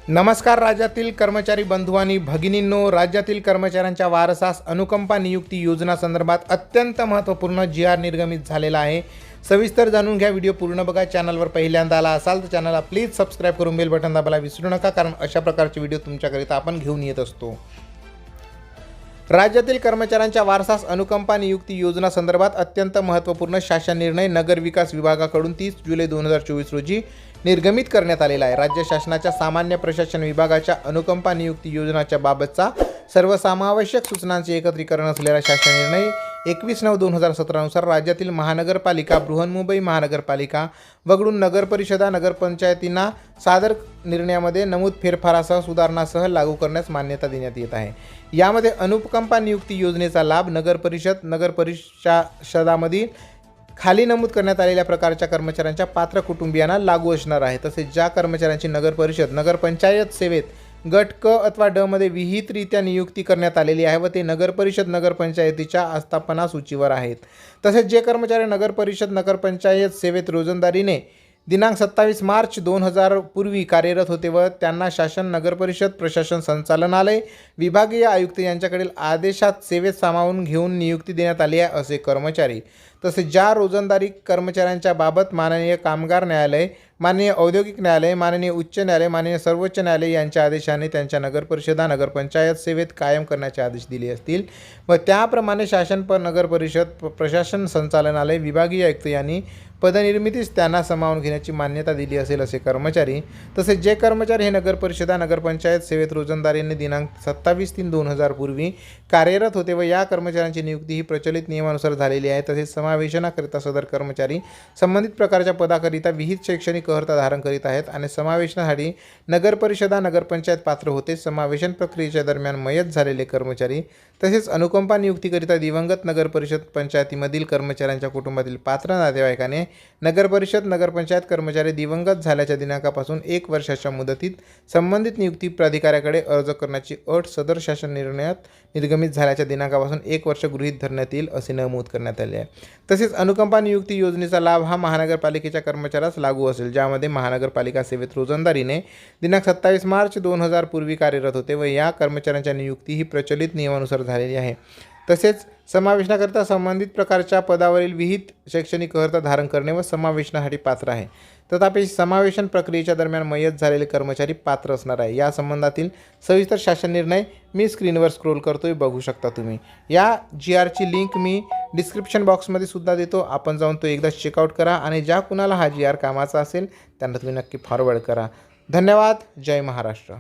नमस्कार राज्यातील कर्मचारी बंधू आणि भगिनींनो, राज्यातील कर्मचाऱ्यांच्या वारसास अनुकंपा नियुक्ती योजना संदर्भात अत्यंत महत्त्वपूर्ण जी.आर. निर्गमित झालेला आहे। सविस्तर जाणून घ्या। व्हिडिओ पूर्ण बघा। चॅनलवर पहिल्यांदा आला असाल तर चॅनलला प्लीज सबस्क्राइब करून बेल बटन दाबायला विसरू नका, कारण अशा प्रकारचे व्हिडिओ तुमच्याकरिता आपण घेऊन येत असतो। राज्यातील कर्मचाऱ्यांच्या वारसास अनुकंपा नियुक्ती योजना संदर्भात अत्यंत महत्त्वपूर्ण शासन निर्णय नगर विकास विभागाकडून 30 जुलै 2024 रोजी निर्गमित करण्यात आलेला आहे। राज्य शासनाच्या सामान्य प्रशासन विभागाच्या अनुकंपा नियुक्ती योजनाच्या बाबतचा सर्वसमावेशक सूचनांचे एकत्रीकरण असलेला शासन निर्णय 21/9/2017 नुसार राज्यातील महानगरपालिका, बृहन्मुंबई महानगरपालिका वगळून नगरपरिषदा, नगरपंचायतींना सादर निर्णयामध्ये नमूद फेरफारासह सुधारणासह लागू करण्यास मान्यता देण्यात येत आहे। यामध्ये अनुकंपा नियुक्ती योजनेचा लाभ नगरपरिषदामधील खाली नमूद करण्यात आलेल्या प्रकारच्या कर्मचाऱ्यांच्या पात्र कुटुंबियांना लागू असणार आहे। तसेच ज्या कर्मचाऱ्यांची नगरपरिषद, नगरपंचायत सेवेत गट क अथवा ड मध्ये विहितरित्या नियुक्ती करण्यात आलेली आहे व ते नगरपरिषद, नगरपंचायतीच्या आस्थापना सूचीवर आहेत। तसेच जे कर्मचारी नगरपरिषद, नगरपंचायत सेवेत रोजंदारीने दिनांक 27 मार्च 2000 पूर्वी कार्यरत होते व त्यांना शासन, नगरपरिषद प्रशासन संचालनालय, विभागीय आयुक्त यांच्याकडील आदेशात सेवेत सामावून घेऊन नियुक्ती देण्यात आली आहे असे कर्मचारी। तसेच ज्या रोजंदारी कर्मचाऱ्यांच्या बाबत माननीय कामगार न्यायालय, माननीय औद्योगिक न्यायालय, माननीय उच्च न्यायालय, माननीय सर्वोच्च न्यायालय यांच्या आदेशाने त्यांच्या नगरपरिषदा, नगरपंचायत सेवेत कायम करण्याचे आदेश दिले असतील व त्याप्रमाणे शासन, नगरपरिषद प्रशासन संचालनालय, विभागीय आयुक्त यांनी पदनिर्मितीस त्यांना सामावून घेण्याची मान्यता दिली असेल असे कर्मचारी। तसेच जे कर्मचारी हे नगरपरिषदा, नगरपंचायत सेवेत रोजंदारीने दिनांक 27/3/2000 पूर्वी कार्यरत होते व या कर्मचाऱ्यांची नियुक्ती ही प्रचलित नियमानुसार झालेली आहे। तसेच समावेशनाकरिता सदर कर्मचारी संबंधित प्रकारच्या पदाकरिता विहित शैक्षणिक अर्हता धारण करीत आहेत आणि समावेशनासाठी नगरपरिषदा, नगरपंचायत पात्र होते। समावेशन प्रक्रियेच्या दरम्यान मयत झालेले कर्मचारी तसेच अनुकंपा नियुक्तीकरिता दिवंगत नगरपरिषद, पंचायतीमधील कर्मचाऱ्यांच्या कुटुंबातील पात्र नातेवाईकाने नगरपरिषद, नगरपंचायत कर्मचारी दिवंगत झाल्याच्या दिनांकापासून 1 वर्षाच्या मुदतीत संबंधित नियुक्ती प्राधिकाऱ्याकडे अर्ज करण्याची अट सदर शासन निर्णयात निर्गमित झाल्याच्या दिनांकापासून 1 वर्ष गृहीत धरण्यात येईल असे नमूद करण्यात आले आहे। तसेच अनुकंपा नियुक्ती योजनेचा लाभ हा महानगरपालिकेच्या कर्मचाऱ्यास लागू असेल, ज्यामध्ये महानगरपालिका सेवेत रोजंदारीने दिनांक 27 मार्च 2000 पूर्वी कार्यरत होते व या कर्मचाऱ्यांच्या नियुक्ती ही प्रचलित नियमानुसार झालेली आहे। तसेच समावेशनाकरिता संबंधित प्रकारच्या पदावरील विहित शैक्षणिक अर्हता धारण करणे व समावेशनासाठी पात्र आहे। तथापि समावेशन प्रक्रियेच्या दरम्यान मयत झालेले कर्मचारी पात्र असणार आहे। या संबंधातील सविस्तर शासन निर्णय मी स्क्रीनवर स्क्रोल करतोय, बघू शकता तुम्ही। या जी.आर.ची लिंक मी डिस्क्रिप्शन बॉक्समध्ये सुद्धा देतो, आपण जाऊन तो एकदा चेकआउट करा आणि ज्या कुणाला हा जी.आर. कामाचा असेल त्यांना तुम्ही नक्की फॉरवर्ड करा। धन्यवाद। जय महाराष्ट्र।